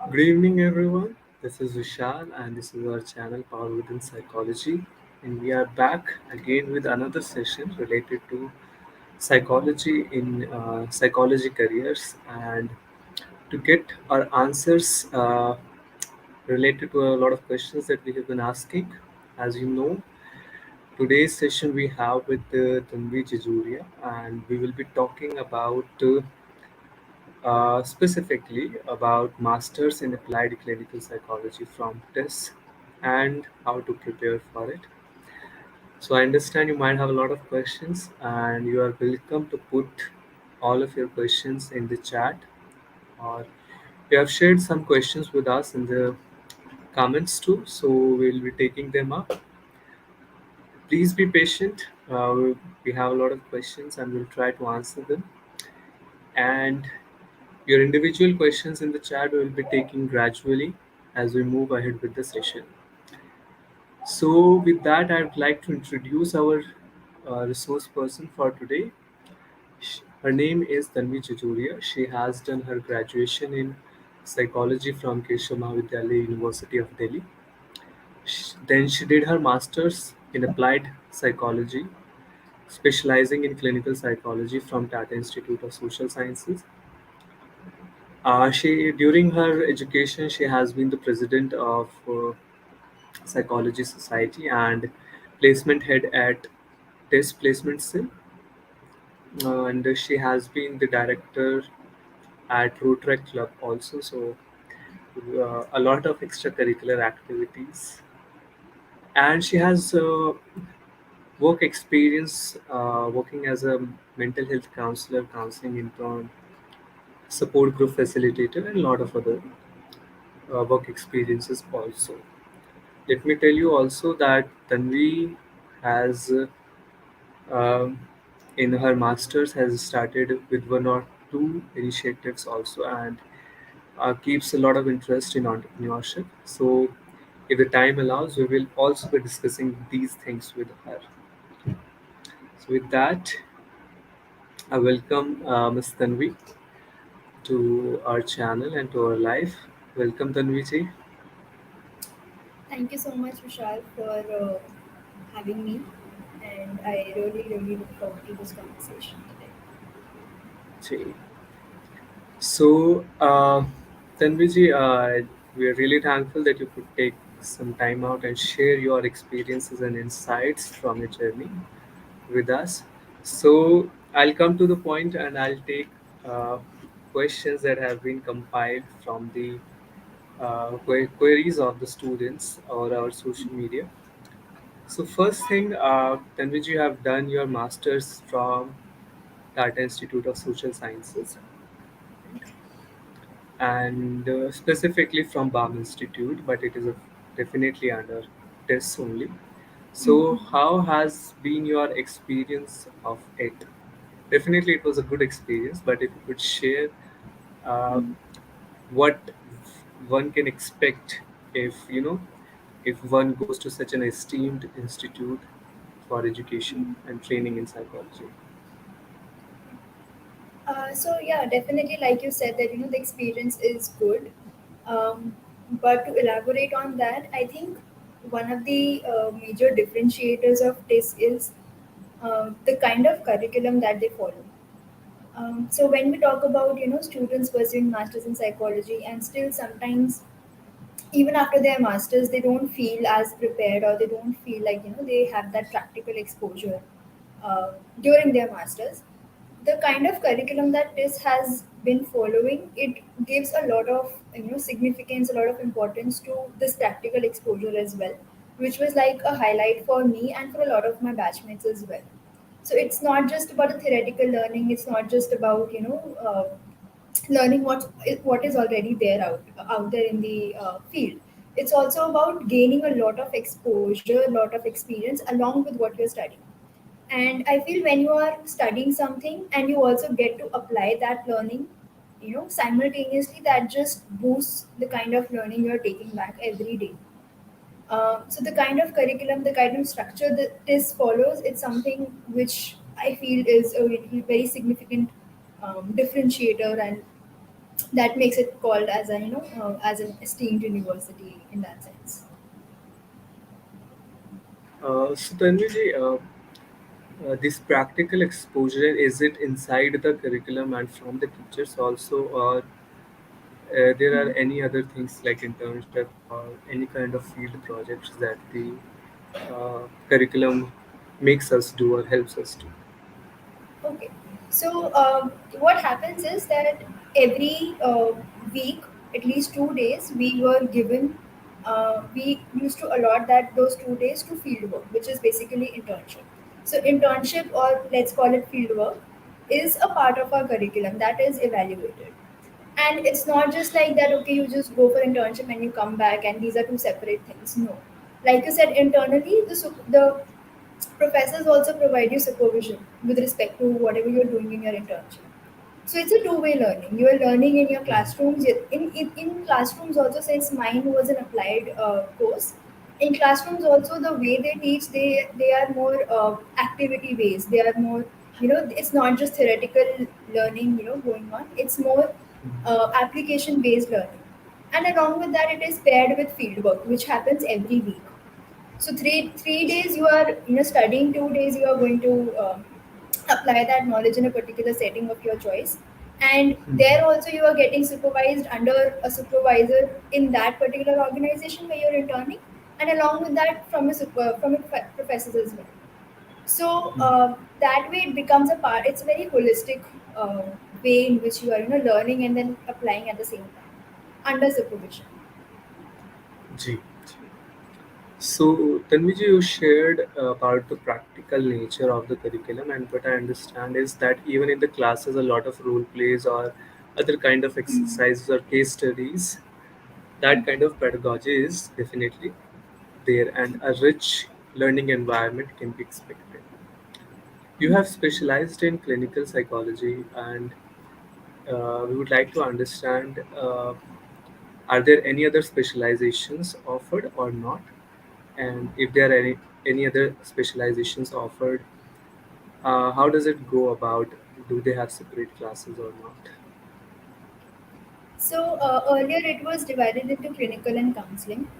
Good evening, everyone. This is Vishal, and this is our channel PowerWithin Psychology. And we are back again with another session related to psychology in psychology careers. And to get our answers related to a lot of questions that we have been asking, as you know, today's session we have with TANVI Jajoria, and we will be talking about specifically about Masters in Applied Clinical Psychology from TISS and how to prepare for it. So I understand you might have a lot of questions, and you are welcome to put all of your questions in the chat, or you have shared some questions with us in the comments too, so we'll be taking them up. Please be patient. We have a lot of questions and we'll try to answer them. And your individual questions in the chat we will be taking gradually as we move ahead with the session. So, with that, I would like to introduce our resource person for today. Her name is Tanvi Jajoria. She has done her graduation in psychology from Keshav Mahavidyalaya, University of Delhi. Then she did her master's in applied psychology, specializing in clinical psychology from Tata Institute of Social Sciences. She during her education she has been the president of Psychology Society and placement head at TISS Placement Cell, and she has been the director at Rotaract Club also. So a lot of extracurricular activities, and she has work experience working as a mental health counselor, counseling intern, support group facilitator, and a lot of other work experiences also. Let me tell you also that Tanvi has um, in her masters has started with one or two initiatives also, and keeps a lot of interest in entrepreneurship. So if the time allows, we will also be discussing these things with her. So with that, I welcome Ms. Tanvi to our channel and to our life. Welcome, Tanvi ji. Thank you so much, Vishal, for having me. And I really, really look forward to this conversation today. Ji. So, Tanvi ji, we are really thankful that you could take some time out and share your experiences and insights from your journey with us. So, I'll come to the point and I'll take questions that have been compiled from the queries of the students or our social media. So, first thing, Tanvi ji, you have done your master's from Tata Institute of Social Sciences and specifically from BAM Institute, but it is definitely under TISS only. So, how has been your experience of it? Definitely, it was a good experience, but if you could share uh, what one can expect if one goes to such an esteemed institute for education and training in psychology. Yeah, definitely, like you said, that the experience is good. But to elaborate on that, I think one of the major differentiators of TISS is the kind of curriculum that they follow. So when we talk about students pursuing masters in psychology, and still sometimes even after their masters they don't feel as prepared, or they don't feel like they have that practical exposure during their masters. The kind of curriculum that this has been following, it gives a lot of significance, a lot of importance to this practical exposure as well, which was like a highlight for me and for a lot of my batchmates as well. So it's not just about the theoretical learning, it's not just about learning what is already there out there in the field. It's also about gaining a lot of exposure, a lot of experience along with what you're studying. And I feel when you are studying something and you also get to apply that learning simultaneously, that just boosts the kind of learning you're taking back every day. So the kind of curriculum, the kind of structure that this follows, it's something which I feel is a very significant differentiator, and That makes it called as a as an esteemed university in that sense. So Tanviji, this practical exposure, is it inside the curriculum and from the teachers also, or there are any other things like internship or any kind of field projects that the curriculum makes us do or helps us do? Okay. So what happens is that every week, at least 2 days, we were given. We used to allot that those 2 days to field work, which is basically internship. So internship, or let's call it field work, is a part of our curriculum that is evaluated. And it's not just like that. Okay, you just go for internship and you come back, and these are two separate things. No, like you said, internally the professors also provide you supervision with respect to whatever you're doing in your internship. So it's a two-way learning. You are learning in your classrooms. In classrooms also, since mine was an applied course, in classrooms also the way they teach, they are more activity based. They are more, it's not just theoretical learning, going on. It's more application based learning. And along with that, it is paired with field work, which happens every week. So three days you are studying, 2 days you are going to apply that knowledge in a particular setting of your choice, and there also you are getting supervised under a supervisor in that particular organization where you're interning, and along with that from a professors as well. So that way it becomes a part. It's a very holistic way in which you are learning and then applying at the same time under supervision. Ji. So, Tanviji, you shared about the practical nature of the curriculum, and what I understand is that even in the classes, a lot of role plays or other kind of exercises or case studies, that kind of pedagogy is definitely there, and a rich learning environment can be expected. You have specialized in clinical psychology, and we would like to understand, are there any other specializations offered or not? And if there are any other specializations offered, how does it go about? Do they have separate classes or not? So earlier it was divided into clinical and counseling.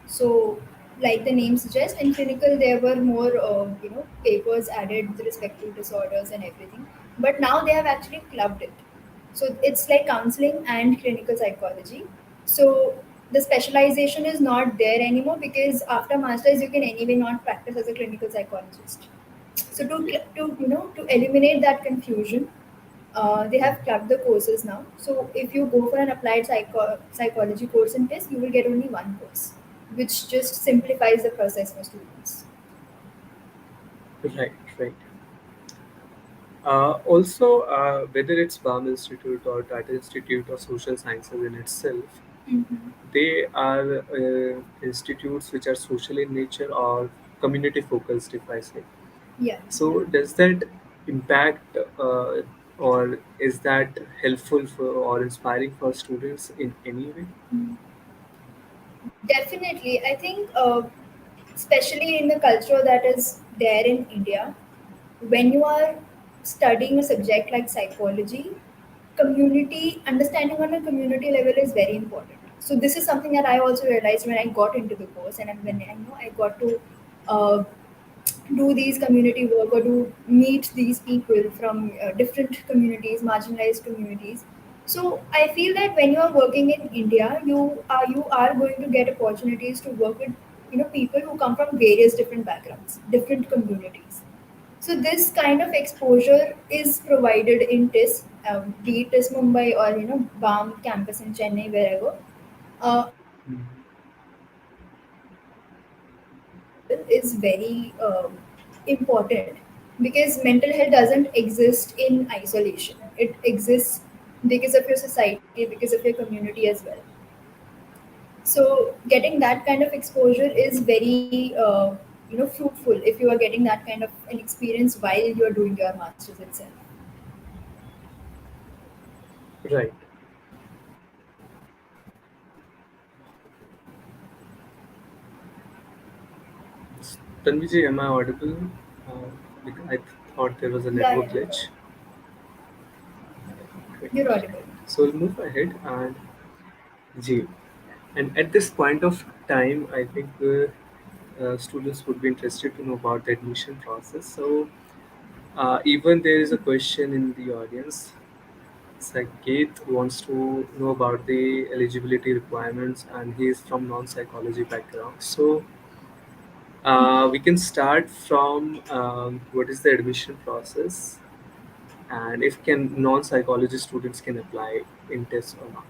So, like the name suggests, in clinical there were more papers added with respect to disorders and everything. But now they have actually clubbed it. So it's like counseling and clinical psychology. So the specialization is not there anymore because after masters you can anyway not practice as a clinical psychologist. So Yeah. to eliminate that confusion, they have clubbed the courses now. So if you go for an applied psychology course in TISS, you will get only one course, which just simplifies the process for students. Right, right. Also, whether it's BAM Institute or Tata Institute of Social Sciences in itself, Hmm. they are institutes which are social in nature or community focused, if I say. Yeah, yeah. So, does that impact or is that helpful for or inspiring for students in any way? Mm. Definitely. I think, especially in the culture that is there in India, when you are studying a subject like psychology, community understanding on a community level is very important. So this is something that I also realized when I got into the course, and when I know I got to uh, do these community work or do meet these people from different communities, marginalized communities. So I feel that when you are working in India, you are going to get opportunities to work with people who come from various different backgrounds, different communities. So this kind of exposure is provided in TISS, be it TISS Mumbai or BAM campus in Chennai, wherever. And is very important because mental health doesn't exist in isolation. It exists because of your society, because of your community as well. So getting that kind of exposure is very fruitful if you are getting that kind of an experience while you are doing your masters itself. Right. Tanviji, am I audible? I thought there was a Yeah, network yeah, glitch. Great. you're audible. So we'll move ahead and G. And at this point of time, I think students would be interested to know about the admission process. So even there is a question in the audience. Saket wants to know about the eligibility requirements, and he is from non-psychology background. So we can start from what is the admission process, and if can non-psychology students can apply in TISS or not.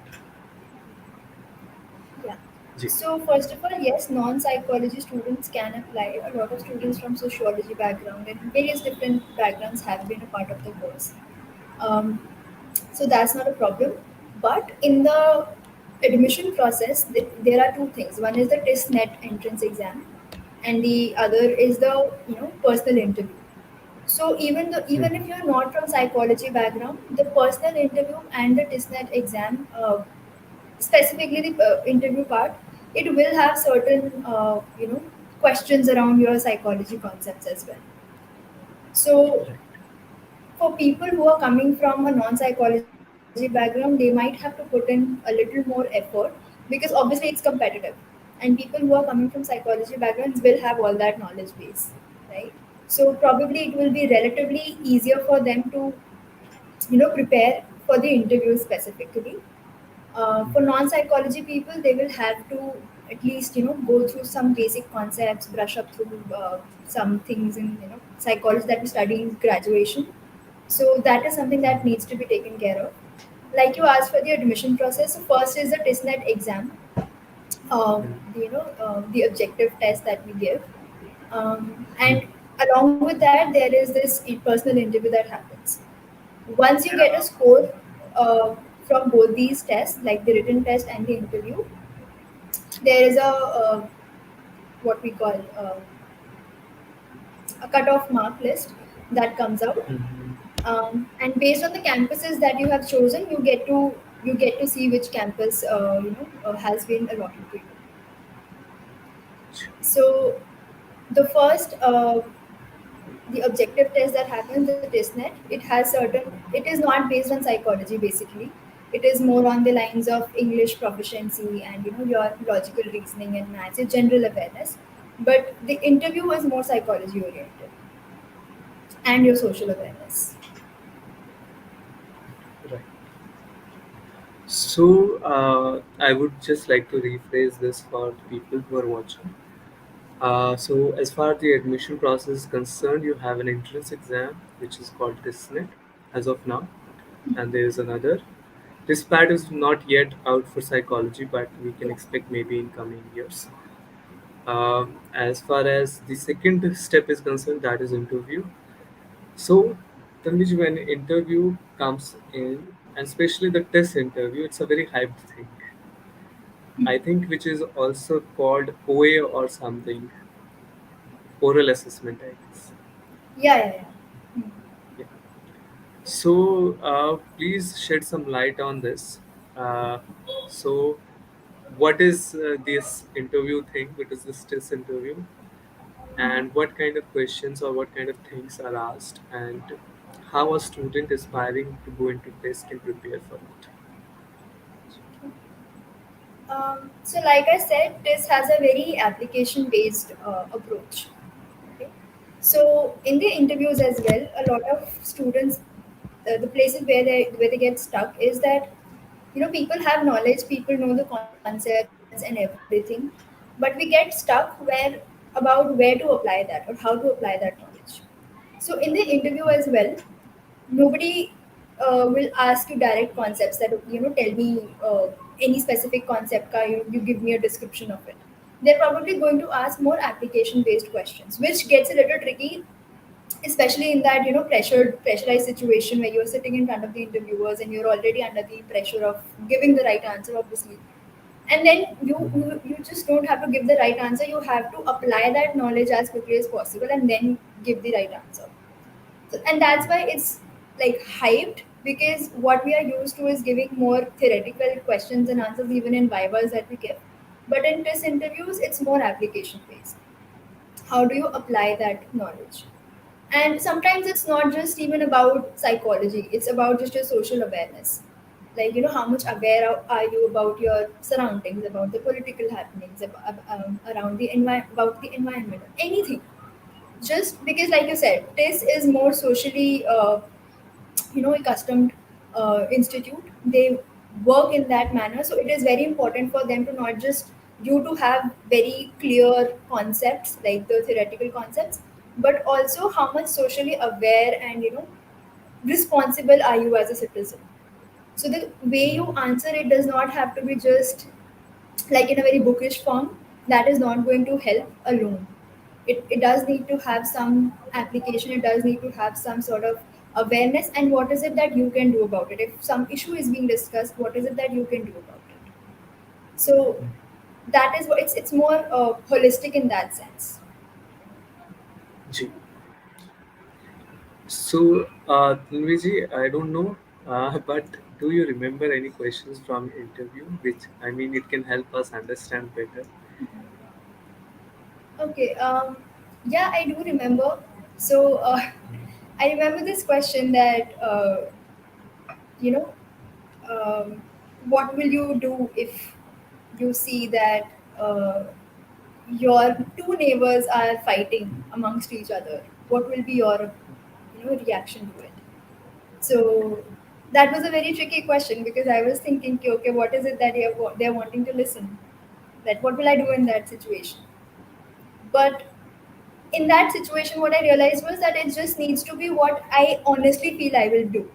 Yeah. Ji. So first of all, yes, non-psychology students can apply. A lot of students from sociology background and various different backgrounds have been a part of the course. Um, so that's not a problem. But in the admission process, there are two things. One is the TISS net entrance exam, and the other is the personal interview. So even if Mhm. you're not from psychology background, the personal interview and the TISS net exam, specifically the interview part, it will have certain questions around your psychology concepts as well. So Right. for people who are coming from a non-psychology background, they might have to put in a little more effort because obviously it's competitive, and people who are coming from psychology backgrounds will have all that knowledge base, right? So probably it will be relatively easier for them to prepare for the interview specifically. For non-psychology people, they will have to at least go through some basic concepts, brush up through some things in psychology that we study in graduation. So that is something that needs to be taken care of. Like you asked for the admission process, so first is the TISSNet exam, the objective test that we give, and along with that there is this personal interview that happens. Once you get a score from both these tests, like the written test and the interview, there is what we call a cutoff mark list that comes out, Mhm. and based on the campuses that you have chosen, you get to see which campus has been allotted to you. So the first the objective test that happens, the testnet, it is not based on psychology basically. It is more on the lines of English proficiency and your logical reasoning and maths, your general awareness. But the interview is more psychology oriented and your social awareness. Right. So I would just like to rephrase this for the people who are watching. So as far as the admission process is concerned, you have an entrance exam which is called TISSNet as of now, and there is another. This part is not yet out for psychology, but we can Yeah. expect maybe in coming years. As far as the second step is concerned, that is interview. So, Tanvij, when interview comes in, and especially the test interview, it's a very hyped thing. I think which is also called OA or something, oral assessment, I guess. Yeah, yeah, yeah. Hmm. Yeah. So, please shed some light on this. Uh, so, what is this interview thing? What is this test interview? And what kind of questions or what kind of things are asked? And how a student aspiring to go into test can prepare for it? So like I said, this has a very application based approach. Okay. So in the interviews as well, a lot of students, the places where they get stuck is that people have knowledge, people know the concepts and everything, but we get stuck about where to apply that or how to apply that knowledge. So in the interview as well, nobody will ask you direct concepts that tell me any specific concept ka, you give me a description of it. They're probably going to ask more application based questions, which gets a little tricky, especially in that pressurized situation where you're sitting in front of the interviewers and you're already under the pressure of giving the right answer, obviously. And then you just don't have to give the right answer, you have to apply that knowledge as quickly as possible and then give the right answer. So, and that's why it's like hyped, because what we are used to is giving more theoretical questions and answers even in vivas that we give. But in test interviews, it's more application based. How do you apply that knowledge? And sometimes it's not just even about psychology, it's about just your social awareness. Like, how much aware are you about your surroundings, about the political happenings, around about the environment, anything. Just because, like you said, this is more socially accustomed institute. They work in that manner, so it is very important for them to not just you to have very clear concepts like the theoretical concepts, but also how much socially aware and responsible are you as a citizen. So the way you answer it does not have to be just like in a very bookish form. That is not going to help alone. It does need to have some application, it does need to have some sort of awareness, and what is it that you can do about it. If some issue is being discussed, what is it that you can do about it? So that is what it's more holistic in that sense. Ji. So, Tanvi, I don't know, but do you remember any questions from interview, which I mean, it can help us understand better? Okay, yeah, I do remember. So I remember this question that you know what will you do if you see that your two neighbors are fighting amongst each other? What will be your reaction to it? So that was a very tricky question because I was thinking, okay, what is it that they're wanting to listen? That what will I do in that situation? But in that situation, what I realized was that it just needs to be what I honestly feel I will do.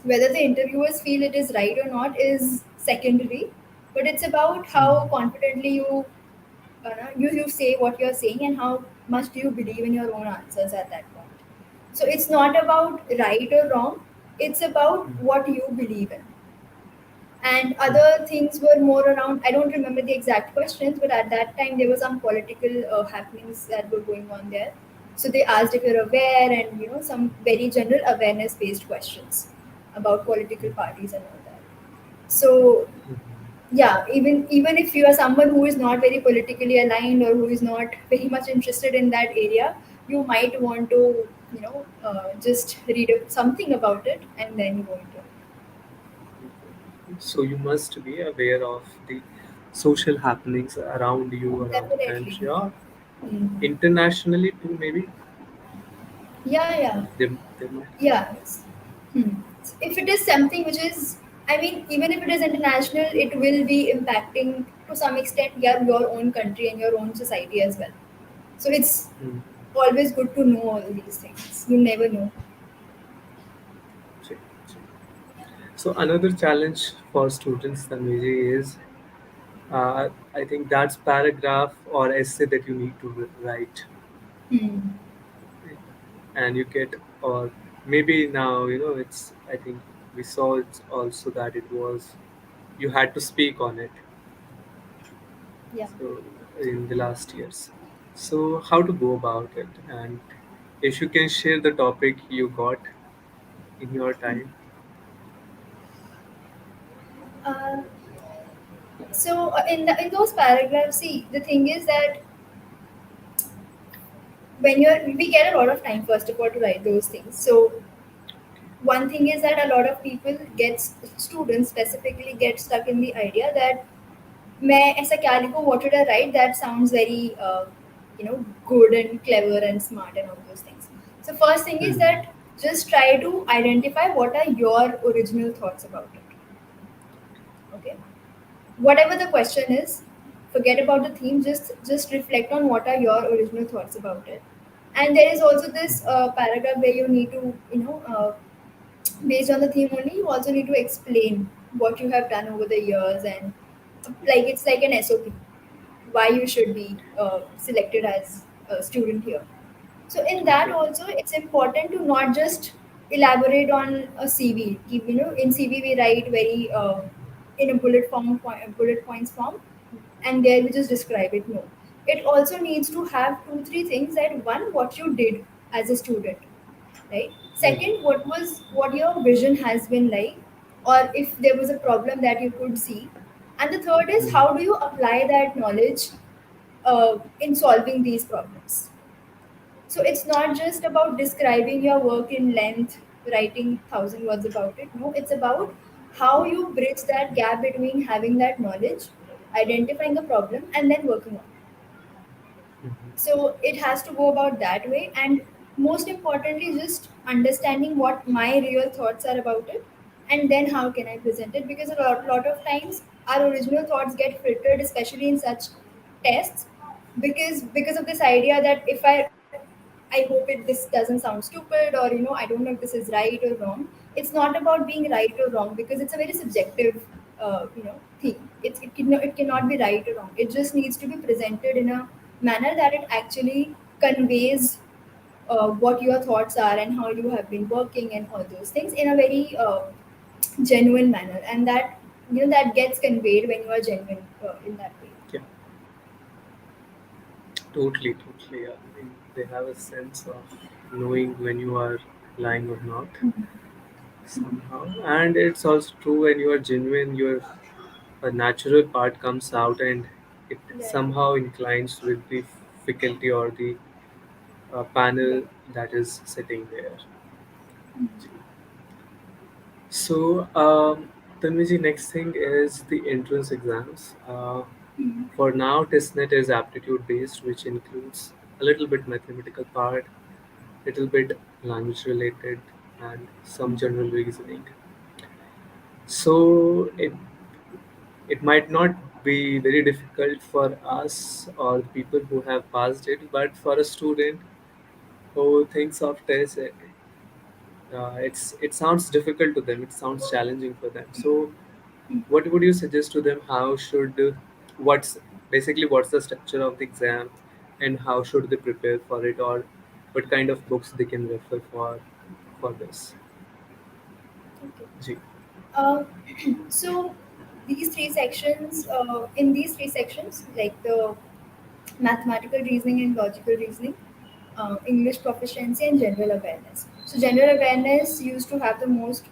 Whether the interviewers feel it is right or not is secondary, but it's about how confidently you say what you're saying and how much do you believe in your own answers at that point. So it's not about right or wrong, it's about what you believe in. And other things were more around, I don't remember the exact questions, but at that time there were some political happenings that were going on there. So they asked if you're aware, and some very general awareness based questions about political parties and all that. So yeah, even if you are someone who is not very politically aligned or who is not very much interested in that area, you might want to just read something about it and then go into it. So you must be aware of the social happenings around you, around the Definitely. country, or Hmm. internationally too. Maybe Yeah, yeah. they might. Yeah. Hmm. If it is something which is, I mean, even if it is international, it will be impacting to some extent, yeah, your own country and your own society as well. So it's Hmm. always good to know all these things. You never know. See, see. So another challenge for students, Tanviji, is I think that's paragraph or essay that you need to write, Hmm. and you get, or maybe now it's. I think we saw it also that it was you had to speak on it. Yeah. So in the last years, so how to go about it, and if you can share the topic you got in your time. Uh, so in those paragraphs, see, the thing is that when we get a lot of time first of all to write those things. So one thing is that a lot of people students specifically get stuck in the idea that मैं ऐसा क्या लिखूं, what should I write that sounds very good and clever and smart and all those things. So first thing is Hmm. that just try to identify what are your original thoughts about it. Okay, whatever the question is, forget about the theme, just reflect on what are your original thoughts about it. And there is also this paragraph where you need to based on the theme only, you also need to explain what you have done over the years, and like it's like an SOP why you should be selected as a student here. So in that Okay. also, it's important to not just elaborate on a CV. In CV we write very in a bullet points form, and there we just describe it. No, it also needs to have two three things. That one, what you did as a student, right? Hmm. Second, what your vision has been like, or if there was a problem that you could see. And the third is, Hmm. how do you apply that knowledge in solving these problems. So it's not just about describing your work in length, writing 1,000 words about it. No, it's about how you bridge that gap between having that knowledge, identifying a problem, and then working on it. Mhm. So it has to go about that way, and most importantly, just understanding what my real thoughts are about it, and then how can I present it, because a lot of times our original thoughts get filtered, especially in such tests, because of this idea that if I hope this doesn't sound stupid, or I don't know if this is right or wrong. It's not about being right or wrong, because it's a very subjective thing. It cannot be right or wrong. It just needs to be presented in a manner that it actually conveys what your thoughts are and how you have been working and all those things in a very genuine manner, and that gets conveyed when you are genuine in that way. Yeah, totally, totally. Yeah. I mean, they have a sense of knowing when you are lying or not somehow, and it's also true when you are genuine. Your a natural part comes out, and it Right. somehow inclines with the faculty or the Right. panel that is sitting there. So, Tanviji, next thing is the entrance exams. For now, TISSNet is aptitude based, which includes a little bit mathematical part, little bit language related, and some general reasoning. So it might not be very difficult for us or the people who have passed it, but for a student who thinks of TISS, it sounds difficult to them. It sounds challenging for them. So what would you suggest to them? How should what's what's the structure of the exam, and how should they prepare for it, or what kind of books they can refer for this? Okay. Ji. Uh, so in these three sections, like the mathematical reasoning and logical reasoning, English proficiency, and general awareness. So general awareness used to have the most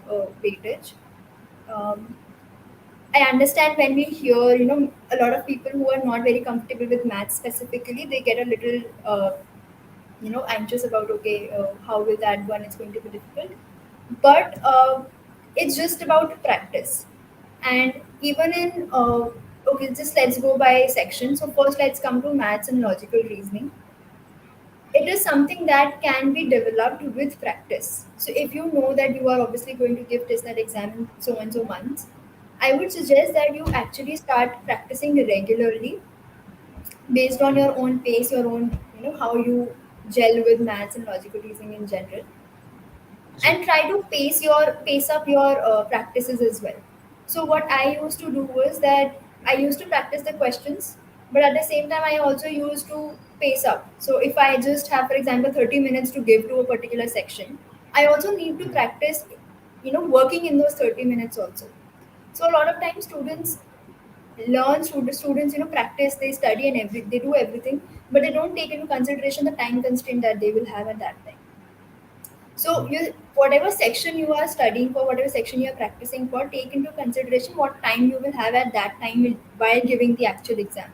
weightage. Um, I understand when we hear, a lot of people who are not very comfortable with maths specifically, they get a little, anxious about, okay, how will that one is going to be difficult. But it's just about practice. And even in, okay, just let's go by section. So first, let's come to maths and logical reasoning. It is something that can be developed with practice. So if you know that you are obviously going to give TISSNet exam in so and so months, I would suggest that you actually start practicing regularly based on your own pace, your own, how you gel with maths and logical reasoning in general, Ji. and try to pace up your practices as well. So what I used to do was that I used to practice the questions, but at the same time I also used to pace up. So if I just have, for example, 30 minutes to give to a particular section, I also need to practice, working in those 30 minutes also. So a lot of times students practice, they study, and they do everything, but they don't take into consideration the time constraint that they will have at that time. So you, whatever section you are studying for, whatever section you are practicing for, take into consideration what time you will have at that time while giving the actual exam,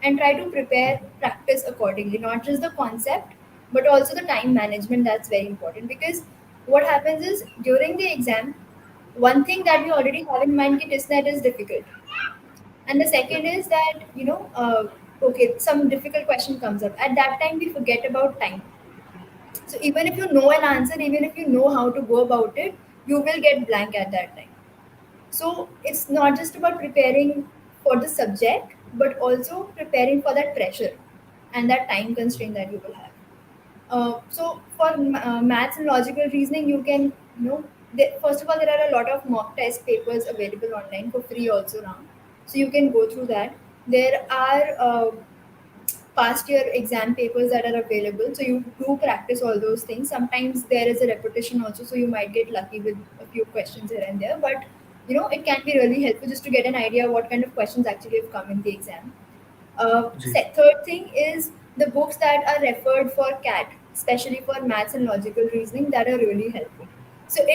and try to prepare practice accordingly. Not just the concept, but also the time management. That's very important, because what happens is during the exam, one thing that we already have in mind is that is difficult, and the Yeah. second is that okay, some difficult question comes up. At that time, we forget about time. So even if you know an answer, even if you know how to go about it, you will get blank at that time. So it's not just about preparing for the subject, but also preparing for that pressure and that time constraint that you will have. So for maths and logical reasoning, you can, first of all, there are a lot of mock test papers available online for free also now. So you can go through that. There are past year exam papers that are available, so you do practice all those things. Sometimes there is a repetition also, so you might get lucky with a few questions here and there, but it can be really helpful just to get an idea what kind of questions actually have come in the exam. Ji. Third thing is the books that are referred for CAT, especially for maths and logical reasoning, that are really helpful. So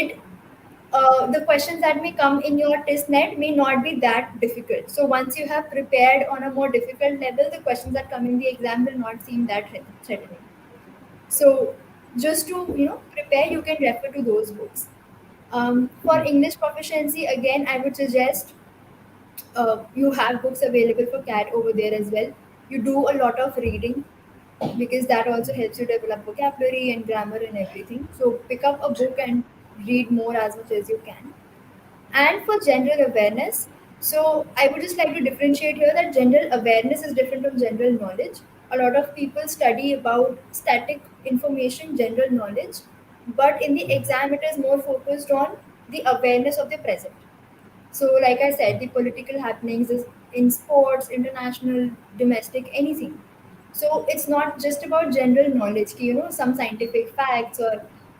the questions that may come in your test net may not be that difficult. So once you have prepared on a more difficult level, the questions that come in the exam will not seem that threatening. So just to prepare, you can refer to those books. For English proficiency, again, I would suggest you have books available for CAT over there as well. You do a lot of reading because that also helps you develop vocabulary and grammar and everything. So pick up a book and read more as much as you can. And for general awareness, so I would just like to differentiate here that general awareness is different from general knowledge. A lot of people study about static information, general knowledge, but in the exam it is more focused on the awareness of the present. So, like I said, the political happenings is in sports, international, domestic, anything. So it's not just about general knowledge, some scientific facts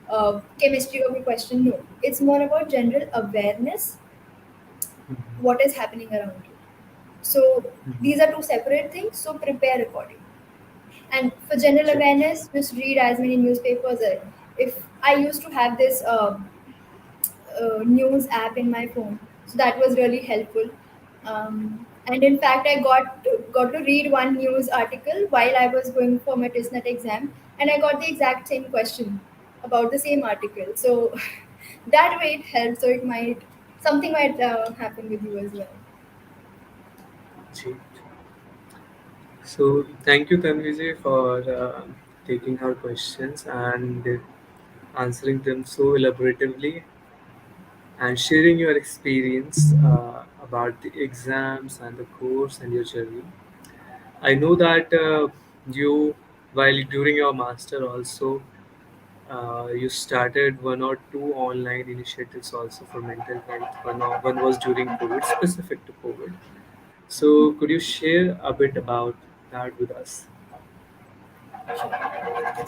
or chemistry of a question. No, it's more about general awareness, what is happening around you. So these are two separate things. So prepare accordingly. And for general Sure. awareness, just read as many newspapers. If I used to have this news app in my phone, so that was really helpful. And in fact, I got to read one news article while I was going for my TISS exam, and I got the exact same question about the same article. So that way it helps. So it might something might happen with you as well. Ji. So thank you, Tanviji, for taking our questions and answering them so elaboratively and sharing your experience about the exams and the course and your journey. I know that you, while during your master also, you started one or two online initiatives also for mental health. One was during COVID, specific to COVID. So could you share a bit about that with us?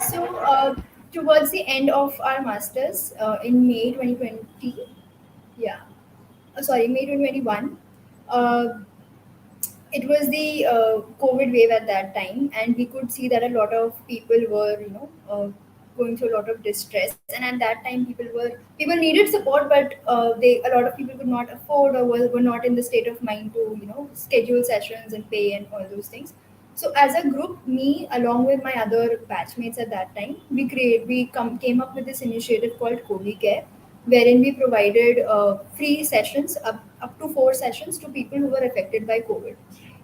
So towards the end of our masters in May 2020, yeah, sorry, May 2021. Uh, it was the COVID wave at that time, and we could see that a lot of people were, going through a lot of distress. And at that time, people needed support, but a lot of people could not afford or were not in the state of mind to, schedule sessions and pay and all those things. So as a group, me along with my other batchmates at that time, came up with this initiative called CO-WeCare, wherein we provided free sessions up to 4 sessions to people who were affected by COVID.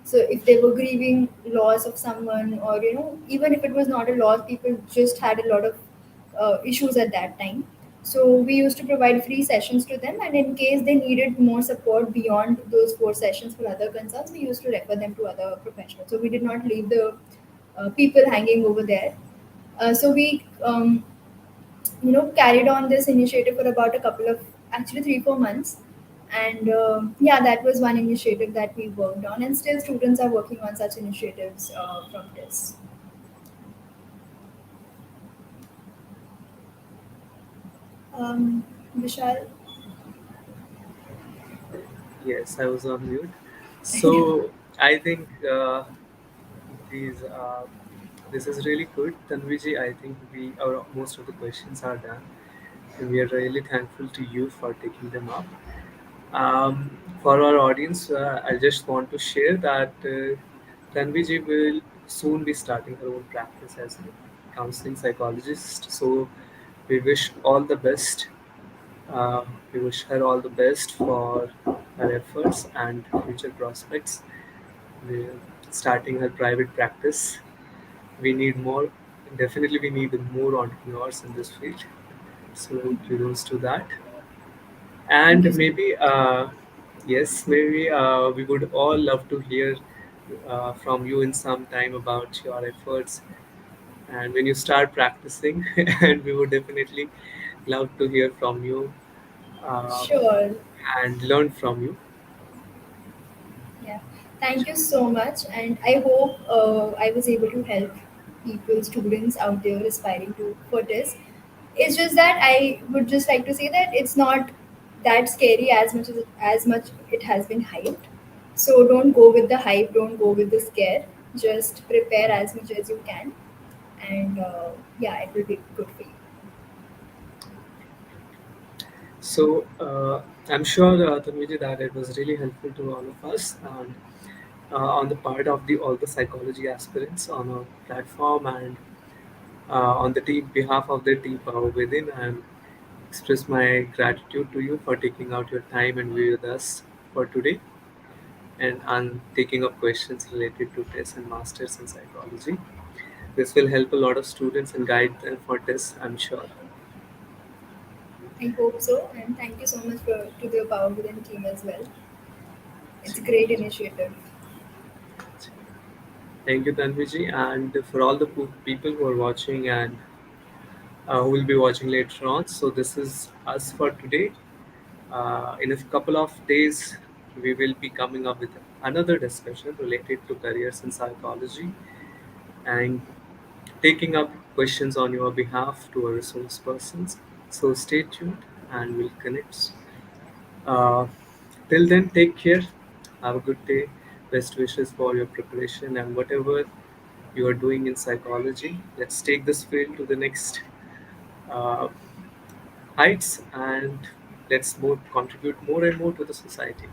So if they were grieving loss of someone, or even if it was not a loss, people just had a lot of issues at that time. So we used to provide free sessions to them, and in case they needed more support beyond those 4 sessions for other concerns, we used to refer them to other professionals. So we did not leave the people hanging over there. So we carried on this initiative for about a couple of, actually 3-4 months. And yeah, that was one initiative that we worked on, and still students are working on such initiatives from this. Vishal. Yes, I was on mute. So I think these this is really good, Tanviji. I think our most of the questions are done, and we are really thankful to you for taking them up. For our audience, I just want to share that Tanviji will soon be starting her own practice as a counseling psychologist. So we wish all the best. We wish her all the best for her efforts and future prospects. We're starting her private practice. We need more. Definitely, we need more entrepreneurs in this field. So kudos to that. Thank And you so maybe, much. yes, maybe we would all love to hear from you in some time about your efforts and when you start practicing. And we would definitely love to hear from you uh, Sure. and learn from you. Yeah. Thank you so much. And I hope I was able to help people, students out there aspiring to for this. It's just that I would just like to say that it's not that scary as much it has been hyped. So don't go with the hype, don't go with the scare. Just prepare as much as you can, and yeah, it will be good for you. So I'm sure, Tanviji, that it was really helpful to all of us and on the part of the all the psychology aspirants on our platform and on the team behalf of the team power within. I'm express my gratitude to you for taking out your time and be with us for today and on taking up questions related to TISS and Masters in Psychology. This will help a lot of students and guide them for TISS, I'm sure. I hope so, and thank you so much to the Power Within team as well. It's a great initiative. Thank you, Tanviji, and for all the people who are watching and who will be watching later on. So, this is us for today. In a couple of days, we will be coming up with another discussion related to careers in psychology and taking up questions on your behalf to our resource persons. So, stay tuned and we'll connect. Uh, Till then, take care. Have a good day. Best wishes for your preparation and whatever you are doing in psychology. Let's take this field to the next uh, heights and let's more contribute more and more to the society.